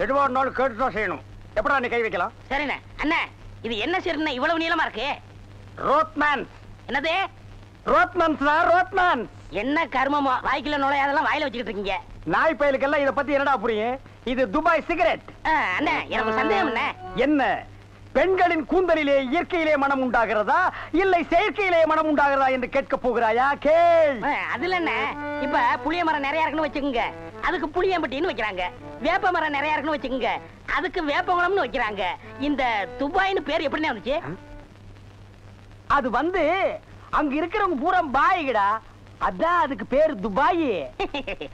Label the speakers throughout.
Speaker 1: எதுவா இருந்தாலும் கேட்டுதான் செய்யணும். எப்படா நீ கை வைக்கலாம்?
Speaker 2: சரிண்ணே. அண்ணா இது என்ன சீர்ண்ணே இவ்வளவு நீளமா இருக்கு?
Speaker 1: ரோட்மேன்.
Speaker 2: என்னது?
Speaker 1: ரோட்மேன்ஸ் தான், ரோட்மேன்.
Speaker 2: என்ன கர்மமோ வாய்க்குள்ள நுழையாதெல்லாம் வாயில வச்சுக்கிட்டு இருக்கீங்க.
Speaker 1: நாய் பயலுக்கெல்லாம் இத பத்தி என்னடா புரியும்? இது துபாய் சிகரெட்.
Speaker 2: அண்ணா எனக்கு சந்தேகம்
Speaker 1: என்ன, பெண்களின் கூந்தலிலே இயற்கையிலே மனம் உண்டாகிறதா இல்லை செயற்கையிலே மனம் உண்டாகிறதா என்று கேட்க போகிறாயா? கேள்.
Speaker 2: அதுல என்ன, இப்ப புளிய மரம் நிறைய இருக்குன்னு வச்சுக்கோங்க, அதுக்கு புளியம்பட்டின்னு வைக்கிறாங்க. வேப்ப மரம் நிறைய இருக்குன்னு வச்சுக்கோங்க, அதுக்கு வேப்பகுளம்னு வைக்கிறாங்க. இந்த துபாய்னு பேர் எப்படின்னு வந்துச்சு?
Speaker 1: அது வந்து அங்க இருக்கிறவங்க பூரா பாய்கடா, அதான் அதுக்கு பேர் துபாய்.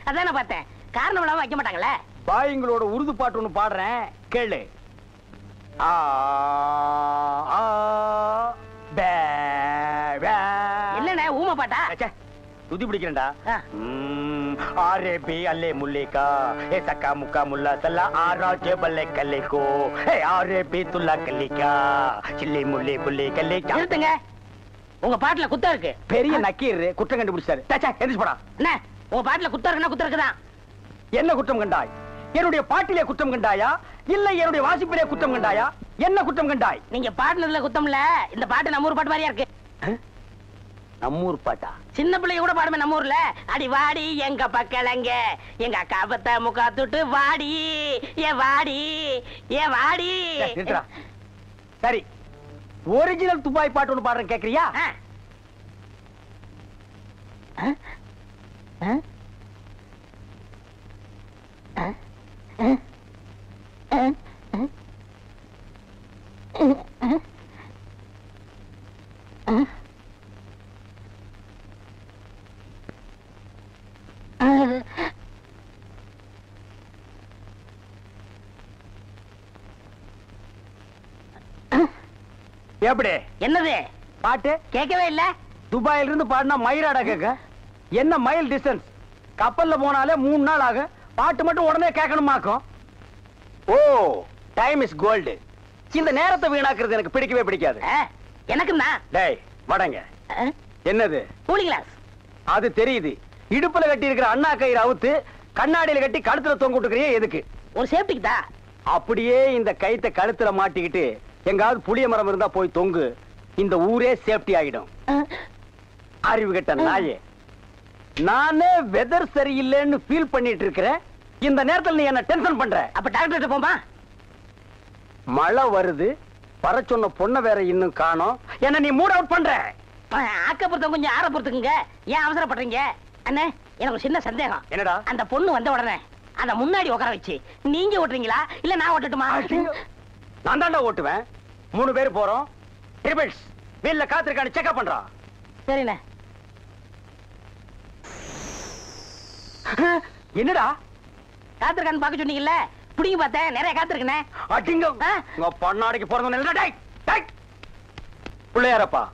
Speaker 2: அதான் பார்த்தேன். காரணம் இல்லாம வைக்க மாட்டாங்களே.
Speaker 1: பாய்ங்களோட உருது பாட்டு ஒண்ணு பாடுறேன், கேளு.
Speaker 2: என்னண்ணே ஊமை பாட்டா?
Speaker 1: துதி பிடிக்கிறேன்டா. ஆரே பி அல்லே முல்லேகா ஏ சக்கா முக்கா முல்லா சல்லா ஆரா ஜெபல்லே கல்லேகோ ஏ ஆரே பி துல்லா கல்லிகா சில்லி முல்லி புல்லி கல்லிகா.
Speaker 2: நிறுத்துங்க, உங்க பாட்டுல குத்தம் இருக்கு.
Speaker 1: பெரிய நக்கீர் குற்றம் கண்டுபிடிச்சாரு. எந்திரிச்சு போடா.
Speaker 2: என்ன உங்க பாட்டுல குத்தம் இருக்குன்னா குத்தம் இருக்குதான்.
Speaker 1: என்ன குற்றம் கண்டாய்? என்னுடைய பாட்டிலே குற்றம் கண்டாயா இல்லை என்னுடைய வாசிப்பிலே குற்றம் கண்டாயா? என்ன குற்றம் கண்டாய்?
Speaker 2: நீங்க பாட்டுனதுல குத்தம் இல்ல. இந்த பாட்டு நம்ம ஊர் பாட்டு மாதிரியா இருக்கு.
Speaker 1: நம்மூர் பாட்டா?
Speaker 2: சின்ன பிள்ளைங்க கூட பாடுமே நம்ம ஊர்ல. அடி வாடி எங்க பக்கலங்க எங்க அக்கா பத்த முக்கா தொட்டு வாடி ஏ வாடி ஏ வாடி.
Speaker 1: சரி, ஒரிஜினல் துபாய் பாட்டு ஒன்று பாடுறேன், கேக்குறியா? எப்படி?
Speaker 2: என்னது
Speaker 1: பாட்டு
Speaker 2: கேட்கவே இல்ல.
Speaker 1: துபாயில இருந்து பாடினா மயிராடா கேட்க. என்ன மைல் டிஸ்டன்ஸ்? கப்பல்ல போனாலே 3 நாள் ஆகும். பாட்டு மட்டும் உடனே கேட்கணுமாக்கும். ஓ, டைம் இஸ் கோல்டு. இந்த நேரத்தை வீணாக்குறது எனக்கு பிடிக்கவே பிடிக்காது.
Speaker 2: எனக்குன்னா
Speaker 1: டேய் வடங்க. என்னது?
Speaker 2: Cooling glass.
Speaker 1: அது தெரியுது. இடுப்புல கட்டி இருக்கிற அண்ணா கயிறு அவுத்து கண்ணாடியில கட்டி கழுத்துல தொங்க விட்டுக்கிறியே எதுக்கு?
Speaker 2: ஒரு சேஃப்டிக்கு தான்.
Speaker 1: அப்படியே இந்த கயித்தை கழுத்துல மாட்டிக்கிட்டு எங்காவது புளிய மரம் இருந்தா போய் தொங்கு. இந்த ஊரே சேஃப்டி ஆகிடும். அறிவு கெட்ட நாயே, நானே வெதர் சரியில்லைன்னு ஃபீல் பண்ணிட்டு இருக்கிறேன். இந்த நேரத்தில் நீ என்ன டென்ஷன் பண்ற.
Speaker 2: அப்ப டாக்டர் போமா.
Speaker 1: மழை வருது, வர சொன்ன பொண்ணை வேற இன்னும் காணோம். என்ன நீ மூட் அவுட் பண்ற.
Speaker 2: ஆக்கப்புறத்த கொஞ்சம் ஆற பொறுத்துக்குங்க. ஏன் அவசரப்படுறீங்க? அண்ணே எனக்கு ஒரு சின்ன சந்தேகம்.
Speaker 1: என்னடா?
Speaker 2: அந்த பொண்ணு வந்த உடனே அந்த முன்னாடி உட்கார வச்சு நீங்க ஓட்டுறீங்களா இல்ல நான் ஓட்டட்டுமா?
Speaker 1: நான் தாண்டா ஓட்டுவேன். 3 பேர் போறோம். ட்ரிபிள்ஸ் வீல்ல காத்திருக்கான்னு செக்அப் பண்றா.
Speaker 2: சரிண்ணே.
Speaker 1: என்னடா
Speaker 2: காத்திருக்கான்னு பாக்க சொன்னீங்கல்ல, புடிங்க பார்த்தேன். நிறைய காத்திருக்கனே.
Speaker 1: அடிங்க உங்க பொண்ணாடிக்கு பிறந்தவன். டேய் டேய் பிள்ளையாரப்பா,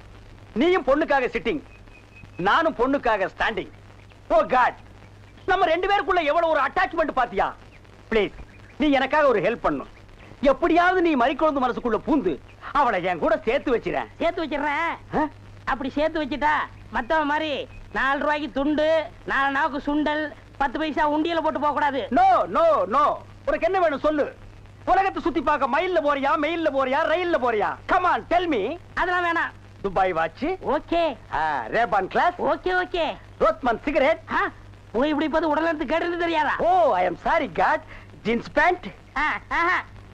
Speaker 1: நீயும் பொண்ணுக்காக சிட்டிங், நானும் பொண்ணுக்காக ஸ்டாண்டிங். ஓ காட், நம்ம 2 பேருக்குள்ள எவ்வளவு ஒரு அட்டாச்மெண்ட் பாத்தியா? ப்ளீஸ் நீ எனக்காக ஒரு ஹெல்ப் பண்ணணும். எப்படியாவது நீ மறிக்குழந்து மனசுக்குள்ள பூந்து அவளை என் கூட சேர்த்து வச்சிரேன்.
Speaker 2: சேர்த்து வச்சிடறேன். அப்படி சேர்த்து வச்சுட்டா மத்தவன் மாதிரி 4 ரூபாய்க்கு துண்டு, 4 நாவுக்கு சுண்டல், 10 பைசா உண்டியல போட்டு போக கூடாது.
Speaker 1: No no no. உனக்கு என்ன வேணும் சொல்லு. உலகத்தை சுத்தி பார்க்க மயில்ல போறியா, மெயில்ல போறியா, ரயில்ல போறியா? Come on tell me.
Speaker 2: அதெல்லாம் வேணாம்.
Speaker 1: Dubai watch
Speaker 2: okay,
Speaker 1: Ray-Ban glass
Speaker 2: okay okay,
Speaker 1: Rothman cigarette.
Speaker 2: போய் இப்படி பார்த்து உடல்ல இருந்து கேட்டது தெரியாதா?
Speaker 1: Oh I am sorry God. Jeans pant.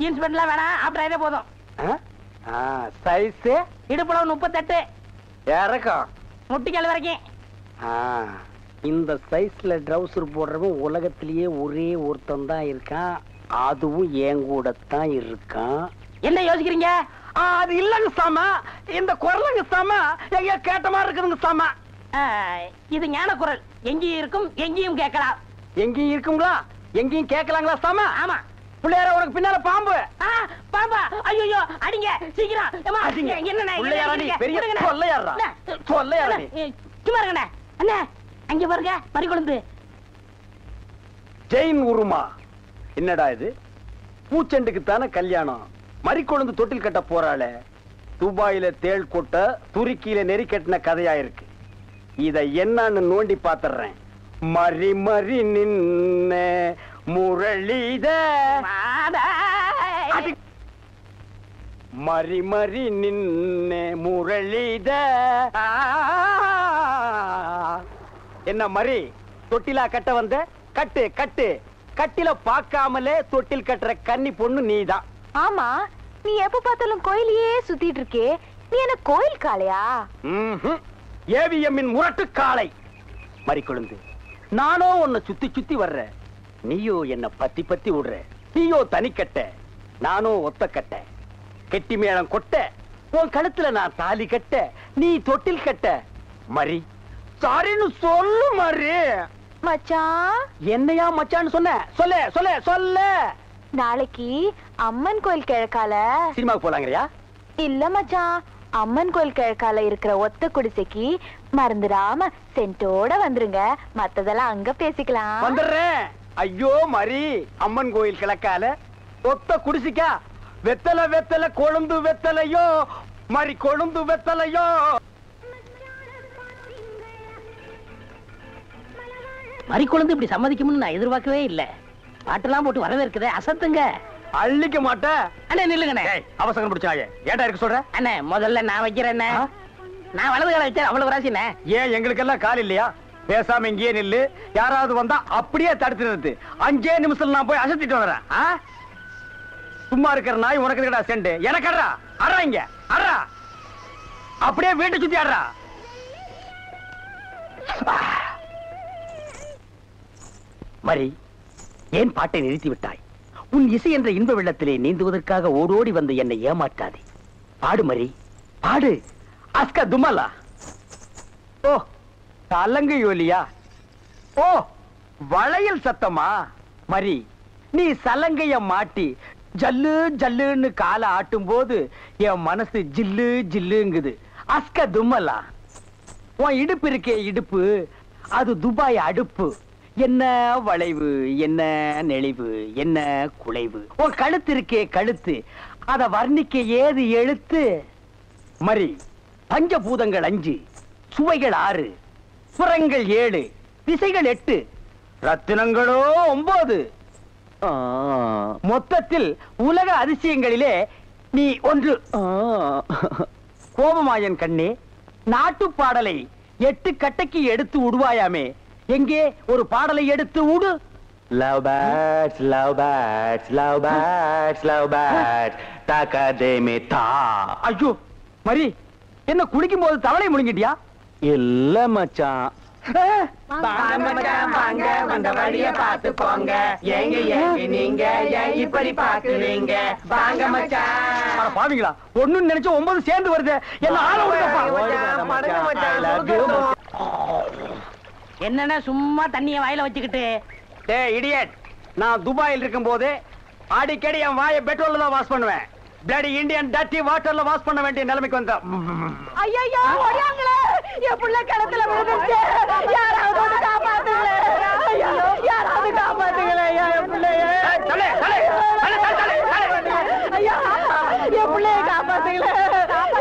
Speaker 2: Jeans பேண்ட்லாம் வேணாம், ஆப்டர் இதே போதும்.
Speaker 1: சைஸ்
Speaker 2: இடுப்புல 38,
Speaker 1: இறக்கம்
Speaker 2: முட்டிக்கால் வரைக்கும்.
Speaker 1: இந்த சைஸ்ல ட்ரவுசர் போடுறவன் உலகத்திலேயே ஒரே ஒருத்தன் தான் இருக்கான். அதுவும் என் கூட தான் இருக்கான்.
Speaker 2: என்ன யோசிக்கிறீங்க?
Speaker 1: அது இல்லங்க சாமா, இந்த குரலுங்க சாமா எங்க கேட்ட மாதிரி இருக்குதுங்க சாமா.
Speaker 2: இது ஞான குரல். எங்கேயும் இருக்கும், எங்கேயும் கேட்கலாம்.
Speaker 1: எங்கேயும் இருக்குங்களா, எங்கேயும் கேட்கலாங்களா சாமா?
Speaker 2: ஆமா.
Speaker 1: பிள்ளையார உனக்கு பின்னால பாம்பு.
Speaker 2: பாம்பா? ஐயோ அடிங்க சீக்கிரம்.
Speaker 1: என்ன பெரிய கொள்ளையாரா? கொள்ளையாரா?
Speaker 2: சும்மா இருங்கண்ணே. அண்ணே அங்க பாருங்க மறிக்குழந்து.
Speaker 1: ஜெயின் உருமா. என்னடா இது? பூச்செண்டுக்கு தானே கல்யாணம், மறிக்குழந்து தொட்டில் கட்ட போறாளே. துபாயில தேள் கொட்ட, துருக்கியில நெறி கட்டின கதையா இருக்கு. இத என்னன்னு நோண்டி பாத்துறேன். மறி மறி நின்ன முரளிதர்
Speaker 2: மாதாய்.
Speaker 1: மறி மறி நின்ன முரளிதர். என்ன மறி தொட்டிலா கட்ட வந்த? கட்டு கட்டு. கட்டில பார்க்காமலே தொட்டில் கட்டுற கன்னி பொண்ணு நீதான்.
Speaker 3: ஆமா, நீ எப்ப பார்த்தாலும் கோயிலையே சுத்திட்டு இருக்கே, நீ என்ன கோயில் காளையா?
Speaker 1: ஏவிஎம்மின் முரட்டு காளை. மறி கொழுந்து, நானோ உன்னை சுத்தி சுத்தி வர்ற, நீயோ என்ன பத்தி பத்தி விடுற. நீயோ தனிக்கட்ட, நானோ ஒத்த கட்ட. கெட்டி மேளம் கொட்ட, உன் கழுத்துல நான் தாலி கட்ட, நீ தொட்டில் கட்ட. மறி சாரின்னு சொல்லு மறி.
Speaker 3: மச்சான்,
Speaker 1: என்னையா மச்சான்னு சொன்ன? சொல்ல சொல்ல சொல்ல.
Speaker 3: நாளைக்கு அம்மன் கோயில் கிழக்கால
Speaker 1: சினிமாவுக்கு போலாங்கறியா?
Speaker 3: இல்ல மச்சான், அம்மன் கோயில் கிழக்கால இருக்கிற ஒத்த குடிசைக்கு மறந்துடாம சென்ட்டோட வந்துருங்க. மத்ததெல்லாம் அங்க பேசிக்கலாம்.
Speaker 1: வந்துடுறேன். ஐயோ மறி, அம்மன் கோயில் கிழக்கால ஒத்த குடிசிக்கா? வெத்தலை வெத்தலை கொழுந்து வெத்தலையோ மறி, கொழுந்து வெத்தலையோ.
Speaker 2: மறி குழந்தை இப்படி சம்மதிக்கும்னு நான் எதிர்பார்க்கவே இல்ல. பாட்டெல்லாம் போட்டு வரவேற்குதே, அசத்துங்க.
Speaker 1: அள்ளிக்க மாட்டேன்.
Speaker 2: அண்ணே நில்லுங்கண்ணே.
Speaker 1: அவசரம் பிடிச்சாயே, ஏன்டா இருக்க சொல்ற?
Speaker 2: அண்ணே முதல்ல நான் வைக்கிறேன். நான் வலது கால வச்சேன், அவ்வளவு ராசிண்ணே.
Speaker 1: ஏன் எங்களுக்கெல்லாம் கால் இல்லையா? பேசாம இங்கேயே நில்லு. யாராவது வந்தா அப்படியே தடுத்து நிறுத்து. 5 நிமிஷத்துல நான் போய் அசத்திட்டு வரேன். சும்மா இருக்கிற நாய் உனக்கு இருக்கடா செண்டு. எனக்கு அட்றா அட்றா, இங்க அட்றா. அப்படியே வீட்டை சுத்தி ஆடுறா. மரி, ஏன் பாட்டை நிறுத்தி விட்டாய்? உன் இசை என்ற இன்ப வெள்ளத்திலே நீந்துவதற்காக ஓடோடி வந்து என்னை ஏமாற்றாதே. பாடு மரி, பாடு. அஸ்கா துமலா. ஓ, தலங்கு யோலியா. ஓ, வளையல் சத்தமா? மரி, நீ சலங்கைய மாட்டி ஜல்லு ஜல்லுன்னு காலை ஆட்டும் போது என் மனசு ஜில்லு ஜில்லுங்குது. அஸ்கா துமலா. உன் இடுப்பு இருக்கே இடுப்பு, அது துபாய் அடுப்பு. என்ன வளைவு, என்ன நெளிவு, என்ன குலைவு. உன் கழுத்து இருக்கே கழுத்து, அத வர்ணிக்க ஏது எழுத்து? மரி, பஞ்சபூதங்கள் 5, சுவைகள் 6, சுரங்கள் 7, திசைகள் 8, ரத்தினங்களோ 9. மொத்தத்தில் உலக அதிசயங்களிலே நீ ஒன்று. கோபமாயன் கண்ணே, நாட்டு பாடலை 8 கட்டைக்கு எடுத்து விடுவாயாமே, எங்கே ஒரு பாடலை எடுத்து விடு.
Speaker 4: Love birds, love birds, love birds, love birds, takademe ta.
Speaker 1: ஐயோ மரி, என்ன குளிக்கும் போது தவளை முழுங்கிட்டியா?
Speaker 4: இல்ல மச்சான்.
Speaker 2: வாங்க மச்சான் வாங்க, வந்த வழிய பார்த்து போங்க. ஏங்க ஏங்க நீங்க ஏன் இப்படி பாக்குறீங்க? வாங்க மச்சான்.
Speaker 1: பாவீங்களா, ஒண்ணுன்னு நினைச்ச 9 சேர்ந்து வருது. என்ன ஆள விடுங்கப்பா.
Speaker 2: என்னன்னா சும்மா தண்ணிய வாயில வச்சுக்கிட்டு?
Speaker 1: டேய் இடியட், நான் துபாயில் இருக்கும் போது அடிக்கடி என் வாயை பெட்ரோல்ல தான் வாஷ் பண்ணுவேன். பிளடி இந்தியன் டர்ட்டி வாட்டர்ல வாஷ் பண்ண வேண்டிய நிலைமைக்கு வந்தா.
Speaker 3: ஐயோ, ஓடியாங்களே, என் புள்ள கிணத்துல விழுந்துச்சு. யாராவது வந்து காப்பாத்துங்களே. ஐயோ, யாராவது காப்பாத்துங்களே. என் பிள்ளைய
Speaker 1: தலே தலே தலே தலே தலே.
Speaker 3: ஐயா, என் பிள்ளைய காப்பாத்துங்களே.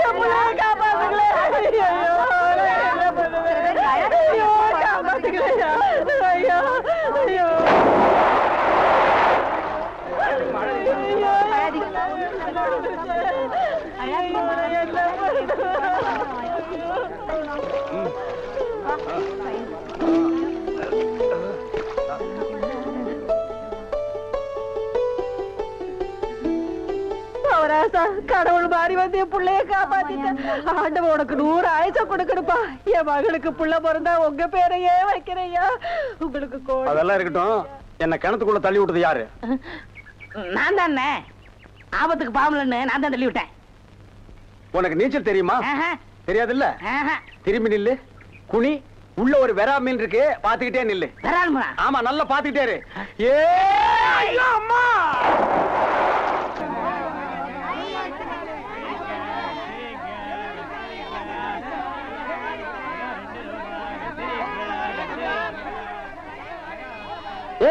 Speaker 3: என் பிள்ளைய காப்பாத்துங்களே. ஐயோ, காப்பாத்துங்களே. ஐயோ ஐயோ. கடவுள் மாறி வந்து என் பிள்ளைய காப்பாத்திட்டேன். ஆண்டவன் உனக்கு 100 ஆயுசம் கொடுக்கணுப்பா. என் மகளுக்கு புள்ள பிறந்தா உங்க பேரையே வைக்கிறையா. உங்களுக்கு
Speaker 1: அதெல்லாம் இருக்கட்டும். என்ன கிணத்துக்குள்ள தள்ளி விட்டது யாரு?
Speaker 2: நான் தானே. ஆபத்துக்கு பாவலன்னு நான் தான் தள்ளி விட்டேன்.
Speaker 1: உனக்கு நீச்சல் தெரியுமா? தெரியாது இல்ல. திரும்பி நில்லு. குனி. உள்ள ஒரு வெரா மீன் இருக்கு, பாத்துக்கிட்டே நில்லு. ஆமா, நல்லா பாத்துக்கிட்டே இரு. ஏ அம்மா,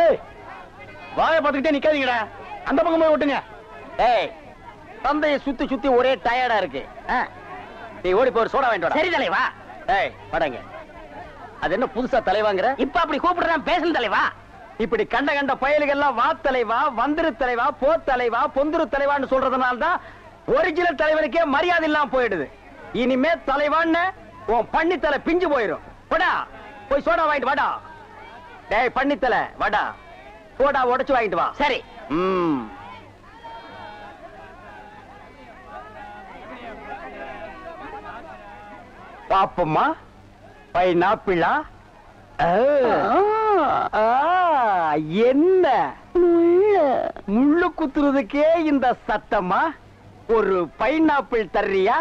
Speaker 1: ஏய் வாயை பாத்துக்கிட்டே நிக்காதீங்கடா. அந்த பக்கம் போய் விட்டுங்க. ஏய், தந்தையை சுத்தி சுத்தி ஒரே டயர்டா இருக்கு. நீ ஓடி போய் சோடா வாங்கிட்டு வா.
Speaker 2: சரி தலைவா.
Speaker 1: ஏய் வாடாங்க. அது என்ன புதுசா தலைவாங்கற?
Speaker 2: இப்ப அப்படி கூப்பிடுறான் பேசணும் தலைவா.
Speaker 1: இப்படி கண்ட கண்ட பயலுகெல்லாம் வா தலைவா, வந்திரு தலைவா, போ தலைவா, பொந்துரு தலைவான்னு சொல்றதுனால தான் ஒரிஜினல் தலைவனுக்கே மரியாதை இல்லாம போயிடுது. இனிமே தலைவான்னு உன் பண்ணித்தலை பிஞ்சு போயிடும். போடா போய் சோடா வாங்கிட்டு வாடா. டேய் பண்ணித்தலை வாடா, சோடா உடைச்சு வாங்கிட்டு வா.
Speaker 2: சரி.
Speaker 1: பாப்பம்மா பைனாப்பிளா? என்ன முள்ளு குத்துறதுக்கே இந்த சத்தமா? ஒரு பைனாப்பிள் தர்றியா?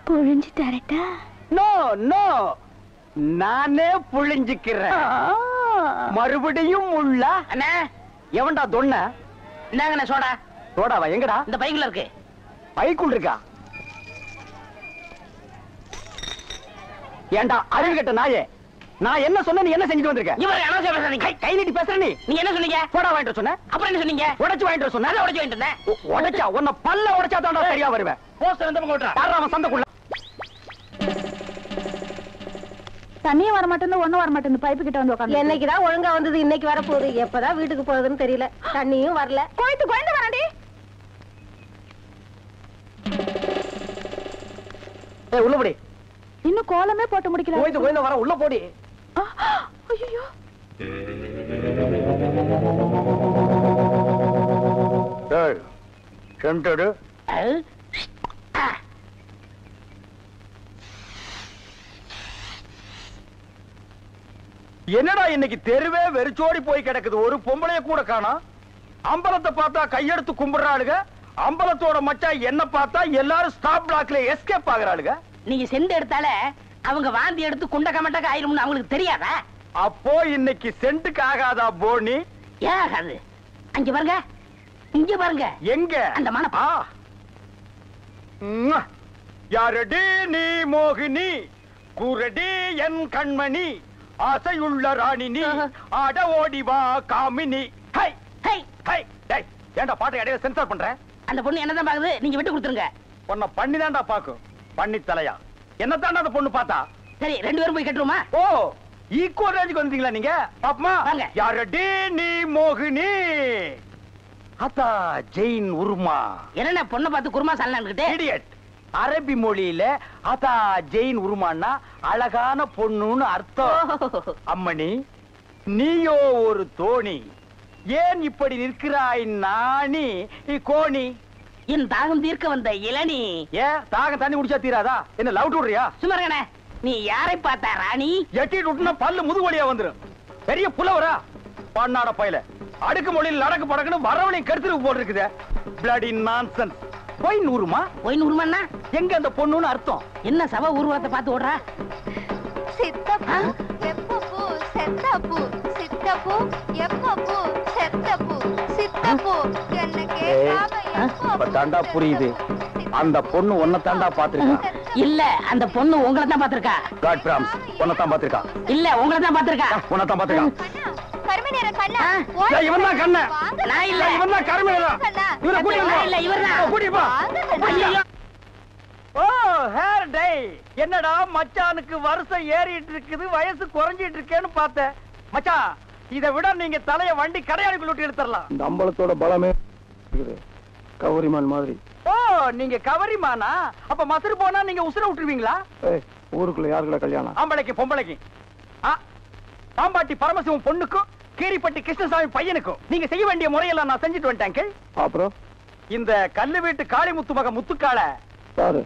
Speaker 3: புழிஞ்சு தரட்டா?
Speaker 1: நோ நோ, நானே புழிஞ்சுக்கிறேன். மறுபடியும் முள்ள?
Speaker 2: அண்ணா
Speaker 1: எவன்டா தொன்ன?
Speaker 2: இந்தாங்கண்ணா சோடா.
Speaker 1: சோடாவா? எங்கடா?
Speaker 2: இந்த பைக்குள்ள இருக்கு.
Speaker 1: பைக்குள் இருக்கா? ஏண்டா அறிவு கட்ட நாயே, நான் என்ன சொன்ன நீ என்ன செஞ்சுட்டு வந்திருக்க?
Speaker 2: இவர் அனாவசியம் பேசுறீங்க.
Speaker 1: கை நீட்டி பேசுற நீ.
Speaker 2: நீங்க என்ன சொன்னீங்க?
Speaker 1: சோடா வாங்கிட்டு சொன்ன.
Speaker 2: அப்புறம் என்ன சொன்னீங்க?
Speaker 1: உடைச்சு வாங்கிட்டு சொன்ன.
Speaker 2: அதை உடைச்சு வாங்கிட்டு இருந்தேன்.
Speaker 1: உடைச்சா உன்னை பல்ல உடைச்சா தான்டா சரியா வருவேன்.
Speaker 2: போஸ்டர் வந்து போட்டுறா.
Speaker 1: யாரா அவன் சந்தைக்குள்ள?
Speaker 3: தண்ணியும் வர மாட்டேன்னு ஒண்ணும் வர மாட்டேன்னு பைப்பு கிட்ட வந்து உட்காந்து.
Speaker 5: என்னைக்குதான் ஒழுங்கா வந்தது, இன்னைக்கு வர போகுது. எப்பதான் வீட்டுக்கு போகுதுன்னு தெரியல. தண்ணியும் வரல.
Speaker 3: கோயந்து வராண்டி.
Speaker 1: ஏய் உள்ள போடி.
Speaker 3: இன்னும் கோலமே போட்டு முடிக்கல.
Speaker 1: கோயந்து வர உள்ள போடி.
Speaker 3: ஐயோ
Speaker 1: ஏய் சென்டடு. என்னடா இன்னைக்கு தெருவே வெறிச்சோடி போய் கிடக்குது. ஒரு பொம்பளைய கூட காணோம். அம்பலத்தை பார்த்தா கையெடுத்து கும்பிடுறாளுங்க. அம்பலத்தோட மச்சா என்ன பார்த்தா எல்லாரும் ஸ்டாப் பிளாக்ல எஸ்கேப் ஆகுறாளுங்க.
Speaker 2: நீங்க செண்டு எடுத்தால அவங்க வாந்தி எடுத்து குண்ட கமட்டக்கு ஆயிரும்னு அவங்களுக்கு தெரியாதா?
Speaker 1: அப்போ இன்னைக்கு சென்ட்டுக்கு ஆகாதா போனி?
Speaker 2: ஏன் ஆகாது? அங்க பாருங்க, இங்க பாருங்க.
Speaker 1: எங்க?
Speaker 2: அந்த மன
Speaker 1: யாரடி நீ மோகினி, கூரடி என் கண்மணி, ஆசையுள்ள ராணினி, ஆட ஓடி வா காமினி. High
Speaker 2: high
Speaker 1: high. டேய் ஏன்டா பாட்டை இடையில சென்சார் பண்ற?
Speaker 2: அந்த பொண்ணு என்னதான் பாக்குது, நீங்க விட்டு கொடுத்துருங்க.
Speaker 1: உன்னை பண்ணி தான்டா பாக்கும். பண்ணி தலையா என்னத்தாண்டா அந்த பொண்ணு பார்த்தா?
Speaker 2: சரி ரெண்டு பேரும் போய் கட்டுருமா?
Speaker 1: ஓ ஈக்குவல் ரேஞ்சுக்கு வந்தீங்களா நீங்க? பாப்பமா
Speaker 2: வாங்க.
Speaker 1: யாரடி நீ மோகினி, அத்தா ஜெயின் உருமா.
Speaker 2: என்ன பொண்ணை பார்த்து குருமா சாலன்னுகிட்டே?
Speaker 1: இடியட். அரபி மொழியில அதா ஜெயின் உருமான்னா அழகான பொண்ணுன்னு அர்த்தம். அம்மணி நீயோ ஒரு தோணி, ஏன் இப்படி நிற்கிறாய் நாணி கோணி?
Speaker 2: என் தாகம் தீர்க்க வந்த இளநீ.
Speaker 1: ஏன் தாகம் தண்ணி குடிச்சா தீராதா? என்ன லவ் விடுறியா?
Speaker 2: சுமரகனே நீ யாரை பார்த்தா ராணி?
Speaker 1: எட்டிட்டு விட்டுனா பல்லு முது வழியா வந்துரும். பெரிய புலவரா பண்ணாட பையல. அடுக்கு மொழியில் நடக்கு படக்குன்னு வரவளையும் கருத்துருக்கு போட்டுருக்குது. Bloody nonsense. போய் நூறுமா?
Speaker 2: போய் நூறுமாண்ணா
Speaker 1: எங்க அந்த பொண்ணுன்னு அர்த்தம்?
Speaker 2: என்ன சவ ஊர்வலத்தை பார்த்து ஓடுறா?
Speaker 6: சித்தப்பு எப்பப்பு செத்தப்பு சித்தப்பு எப்பப்பு செத்தப்பு சித்தப்பு என்ன கேட்காம
Speaker 1: தாண்டா புரியுது. அந்த பொண்ணு உன்னை தாண்டா பாத்துருக்கா.
Speaker 2: இல்ல அந்த பொண்ணு உங்களை தான் பாத்திருக்கா.
Speaker 1: காட் பிராம்ஸ் உன்னை தான் பாத்துருக்கா.
Speaker 2: இல்ல உங்களை தான் பாத்திருக்கா.
Speaker 1: உன்னை தான் பாத்துருக்கா.
Speaker 6: கருமை நேர கண்ணா
Speaker 1: இவன் தான் கண்ண.
Speaker 2: நான் இல்ல.
Speaker 1: இவன் தான் கருமை நேரம். இவரை கூட்டிட்டு
Speaker 2: நான் இல்ல, இவர்தான்.
Speaker 1: கூட்டிட்டு போ.
Speaker 2: ஐயோ.
Speaker 1: ஓ ஹேர் டை. என்னடா மச்சானுக்கு வருஷம் ஏறிட்டு இருக்குது, வயசு குறைஞ்சிட்டு இருக்கேன்னு பார்த்தேன். மச்சான் இதை விட நீங்க தலைய வண்டி கடையாளுக்குள்ள விட்டு எடுத்துடலாம்.
Speaker 7: இந்த அம்பலத்தோட பலமே கவரிமான் மாதிரி.
Speaker 1: ஓ நீங்க கவரிமானா? அப்ப மசுறு போனா நீங்க உசுர விட்டுருவீங்களா?
Speaker 7: ஊருக்குள்ள யாருக்குள்ள கல்யாணம்?
Speaker 1: ஆம்பளைக்கு பொம்பளைக்கு. பாம்பாட்டி பரமசிவம் பொண்ணுக்கும் கீரிப்பட்டி கிருஷ்ணசாமி பையனுக்கும் நீங்க செய்ய வேண்டிய முறையெல்லாம் நான் செஞ்சுட்டு வந்துட்டேன்.
Speaker 7: அப்புறம்
Speaker 1: இந்த கல்லு வீட்டு காளிமுத்து மக முத்துக்கால
Speaker 7: சாரு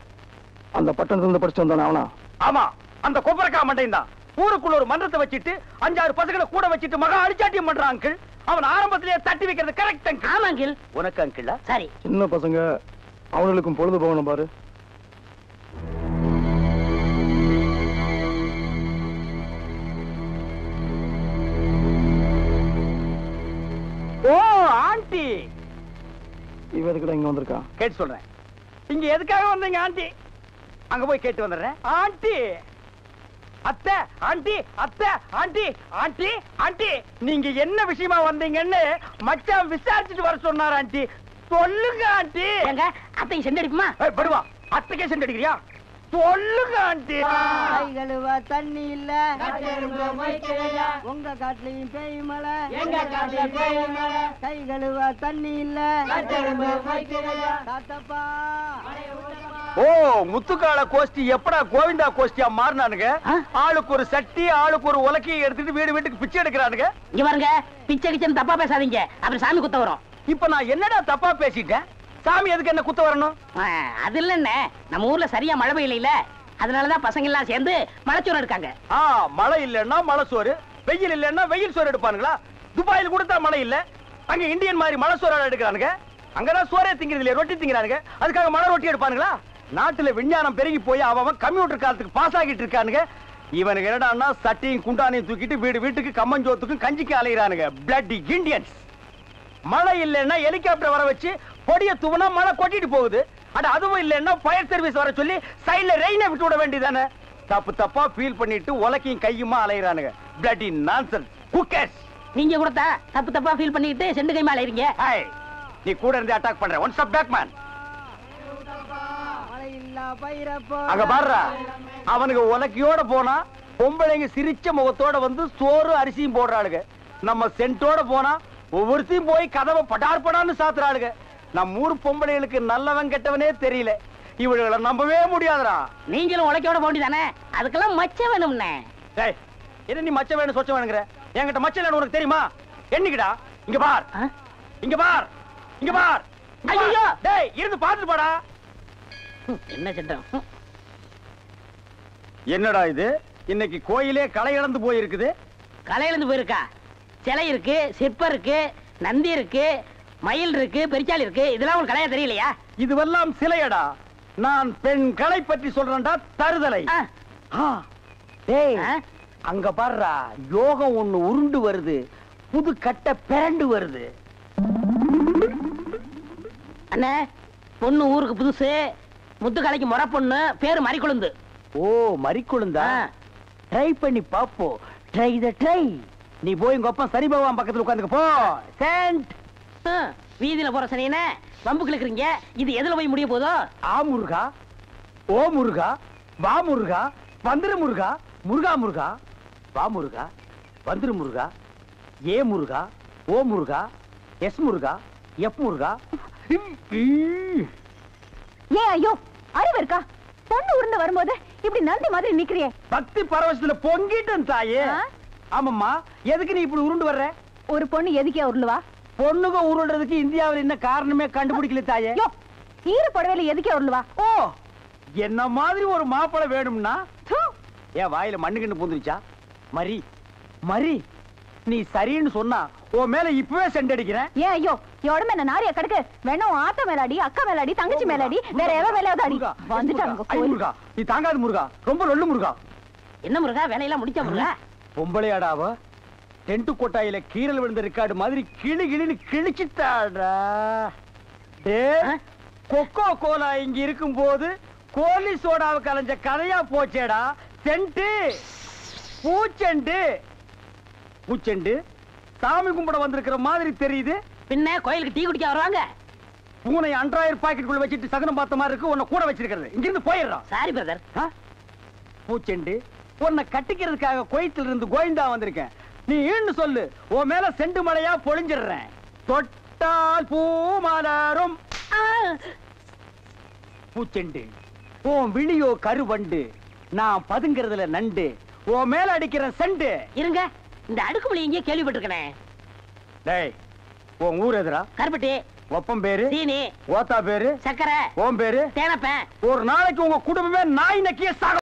Speaker 7: அந்த பட்டணத்துல இருந்து படிச்சு வந்தானே அவனா?
Speaker 1: ஆமா அந்த கொப்பரக்கா மண்டையும் தான். ஊருக்குள்ள ஒரு மன்றத்தை வச்சிட்டு 5-6 பசங்களை கூட வச்சிட்டு மகா அடிச்சாட்டியம் பண்றான் அங்கிள். அவன் ஆரம்பத்திலேயே தட்டி வைக்கிறது கரெக்ட் அங்கிள்.
Speaker 2: ஆமா அங்கிள்.
Speaker 1: உனக்கு அங்கிள்
Speaker 2: சரி
Speaker 7: சின்ன பசங்க அவங்களுக்கும் பொழுது போகணும் பாரு.
Speaker 1: ஓ ஆண்டி
Speaker 7: இவ எதுக்குடா இங்க வந்திருக்கா?
Speaker 1: கேட்டு சொல்றேன். இங்க எதுக்காக வந்தீங்க ஆண்டி? அங்க போய் கேட்டு வந்துடுறேன். ஆண்டி அத்தை ஆண்டி அத்தை ஆண்டி ஆண்டி ஆண்டி நீங்க என்ன விஷயமா வந்தீங்கன்னு மச்சான் விசாரிச்சுட்டு வர சொன்னார் ஆண்டி. சொல்லுங்க ஆண்டி.
Speaker 2: எங்க அத்தைக்கு செண்டு அடிப்புமா?
Speaker 1: படுவா அத்தைக்கே செண்டு அடிக்கிறியா? சொல்லுங்க ஆண்டி.
Speaker 8: கழுவா தண்ணி இல்ல உங்க காட்டுலயும் பேய் மலை
Speaker 3: கை கழுவ தண்ணி இல்ல தாத்தப்பா.
Speaker 1: ஓ முத்துக்கால கோஷ்டி எப்படா கோவிந்தா கோஷ்டியா மாறினானுங்க? ஆளுக்கு ஒரு சட்டி ஆளுக்கு ஒரு உலக்கையை எடுத்துட்டு வீடு வீட்டுக்கு பிச்சை எடுக்கிறானுங்க.
Speaker 2: இங்க பாருங்க, பிச்சை கிச்சன் தப்பா பேசாதீங்க, அப்புறம் சாமி குத்த வரும்.
Speaker 1: இப்ப நான் என்னடா தப்பா பேசிட்டேன்? சாமி எதுக்கு என்ன குத்த வரணும்?
Speaker 2: அது இல்லன்னு, நம்ம ஊர்ல சரியா மழை பெய்யல, அதனாலதான் பசங்க எல்லாம் சேர்ந்து மலைச்சோறு எடுக்காங்க.
Speaker 1: மழை இல்லன்னா மழை சோறு, வெயில் இல்லன்னா வெயில் சோறு எடுப்பானுங்களா? துபாயில் கூட தான் மழை இல்ல, அங்க இந்தியன் மாதிரி மழை சோறு எடுக்கிறானுங்க. அங்கதான் சோறே திங்கிறது இல்லையா, ரொட்டி திங்கிறானுங்க. அதுக்காக மழை ரொட்டி எடுப்பானுங்களா? நாட்டுல விஞ்ஞானம் பெருகி போய் அவன் கம்ப்யூட்டர் காலத்துக்கு பாஸ் ஆகிட்டு இருக்கானுங்க. இவனுக்கு என்னடான்னா சட்டியும் குண்டானையும் தூக்கிட்டு வீடு வீட்டுக்கு கம்மஞ்சோத்துக்கும் கஞ்சிக்கு அலைகிறானுங்க. Bloody Indians. மழை இல்லைன்னா ஹெலிகாப்டர் வர வச்சு பொடிய தூவனா மழை கொட்டிட்டு போகுது. அட அதுவும் இல்லைன்னா ஃபயர் சர்வீஸ் வர சொல்லி சைடுல ரெயினை விட்டு விட வேண்டியதானே? தப்பு தப்பா ஃபீல் பண்ணிட்டு உலக்கையும் கையுமா அலைகிறானுங்க. Bloody nonsense. Who cares?
Speaker 2: நீங்க கூட தப்பு தப்பா ஃபீல் பண்ணிட்டு செண்டு கைமா அலைறீங்க.
Speaker 1: நீ கூட இருந்து அட்டாக் பண்ற. One stop back man. அங்க பாருடா, அவனுக்கு உலக்கையோட போனா பொம்பளைங்க சிரிச்ச முகத்தோட வந்து சோறு அரிசியும் போடுறாளுங்க. நம்ம சென்ட்டோட போனா ஒவ்வொருத்தையும் போய் கதவை படார் படான்னு சாத்துறாளுங்க. நம்ம ஊர் பொம்பளைகளுக்கு நல்லவன் கெட்டவனே தெரியல. இவளுகளை நம்பவே முடியாதுடா.
Speaker 2: நீங்களும் உலக்கையோட போண்டிதானே, அதுக்கெல்லாம் மச்சம் வேணும்னே.
Speaker 1: டேய், என்ன நீ மச்சம் வேணும் சொச்சம் வேணுங்கிற? என்கிட்ட மச்சம் இல்லைன்னு உனக்கு தெரியுமா? என்னைக்குடா? இங்க பார், இங்க பார், இங்க பார். ஐயோ டேய், இருந்து பாத்துட்டு போடா.
Speaker 2: என்ன சட்டம்?
Speaker 1: என்னடா இது? இன்னைக்கு கோயிலே களை இழந்து போயிருக்குது.
Speaker 2: களை இழந்து போயிருக்கா? சிலை இருக்கு, சிற்பம் இருக்கு, நந்தி இருக்கு, மயில் இருக்கு, பெரிச்சாலி இருக்கு. இதெல்லாம் உங்களுக்கு கலையா தெரியலையா?
Speaker 1: இதுவெல்லாம் சிலையடா. நான் பெண் கலை பற்றி சொல்றேன்டா. தருதலை. டேய், அங்க பாருடா, யோகம் ஒண்ணு உருண்டு வருது, புது கட்ட பிறண்டு வருது.
Speaker 2: அண்ணே, பொண்ணு ஊருக்கு புதுசு, முத்துக்கலைக்கு முறை பொண்ணு, பேரு மறிக்குழுந்து.
Speaker 1: ஓ, மறிக்குழுந்தா? ட்ரை பண்ணி பாப்போ. ட்ரை த ட்ரை. நீ போய் உங்க அப்பா சரி பகவான் பக்கத்துல உட்கார்ந்துக்க போ. சென்ட்.
Speaker 2: வீதியில போற சனியனே வம்பு கிழக்குறீங்க. இது எதுல போய் முடிய போதோ?
Speaker 1: ஆ முருகா, ஓ முருகா, வா முருகா, வந்துரு முருகா, முருகா முருகா, வா முருகா, வந்துரு முருகா, ஏ முருகா, ஓ முருகா, எஸ் முருகா, எஃப் முருகா.
Speaker 3: ஏன் ஐயோ, அறிவு இருக்கா? பொண்ணு உருண்டு வரும்போது இப்படி நந்தி மாதிரி நிக்கிறியே.
Speaker 1: பக்தி பரவசத்துல பொங்கிட்டேன் தாயே. ஆமாம்மா, எதுக்கு நீ இப்படி உருண்டு வர்ற?
Speaker 3: ஒரு பொண்ணு எதுக்கே உருளுவா?
Speaker 1: பொண்ணுங்க உருள்றதுக்கு இந்தியாவில் என்ன காரணமே கண்டுபிடிக்கல தாயே.
Speaker 3: ஈர புடவையில எதுக்கே உருளுவா?
Speaker 1: ஓ, என்ன மாதிரி ஒரு மாப்பிளை வேணும்னா ஏன் வாயில மண்ணுக்குன்னு பூந்துருச்சா? மரி மரி, நீ சரின்னு சொன்னா உன் மேல இப்பவே செண்டடிக்கிறேன்.
Speaker 3: ஏன் ஐயோ, எவ்வளவு என்ன நாரிய கடுக்கு வேணும்? ஆத்த மேலாடி, அக்கா மேலாடி, தங்கச்சி மேலாடி, வேற எவ மேலாவது அடி. வந்துட்டாங்க.
Speaker 1: முருகா, நீ தாங்காது முருகா, ரொம்ப லொல்லு முருகா.
Speaker 2: என்ன முருகா, வேலையெல்லாம் முடிச்ச முருகா?
Speaker 1: பொம்பளையாடாவ டென்ட் கொட்டாயில கீரல் விழுந்த ரெக்கார்டு மாதிரி கிளி கிளின்னு கிழிச்சிட்டாடா. கொக்கோ கோலா இங்க இருக்கும் போது கோலி சோடாவை கலைஞ்ச கதையா போச்சேடா. சென்ட் பூச்செண்டு பூச்செண்டு சாமி கும்பிட வந்திருக்கிற மாதிரி தெரியுது.
Speaker 2: பின்ன கோயிலுக்கு டீ குடிக்க வருவாங்க.
Speaker 1: பூனை அன்றாயிரம் பாக்கெட்டுக்குள்ள வச்சிட்டு சகனம் பார்த்த மாதிரி இருக்கு. உன்னை கூட வச்சிருக்கிறது. இங்க இருந்து போயிடுறான்.
Speaker 2: Sorry brother.
Speaker 1: பூச்செண்டு, உன்னை கட்டிக்கிறதுக்காக கோயத்துல இருந்து கோவிந்தா வந்திருக்கேன். நீ ஈன்னு சொல்லு, உன் மேல செண்டு மலையா பொழிஞ்சிடுறேன். தொட்டால் பூ மலரும். பூச்செண்டு, உன் விழியோ கருவண்டு, நான் பதுங்கிறதுல நண்டு, உன் மேல அடிக்கிற செண்டு.
Speaker 2: இருங்க, இந்த அடுக்குமொழி எங்கேயே கேள்விப்பட்டிருக்கேன்.
Speaker 1: டேய், உன் ஊர் எதுரா?
Speaker 2: கருப்பட்டி.
Speaker 1: ஒப்பம் பேரு?
Speaker 2: சீனி.
Speaker 1: ஓத்தா பேரு?
Speaker 2: சக்கரை.
Speaker 1: ஓம் பேரு?
Speaker 2: தேனப்பேன்.
Speaker 1: ஒரு நாளைக்கு உங்க குடும்பமே நாய் நக்கிய சாக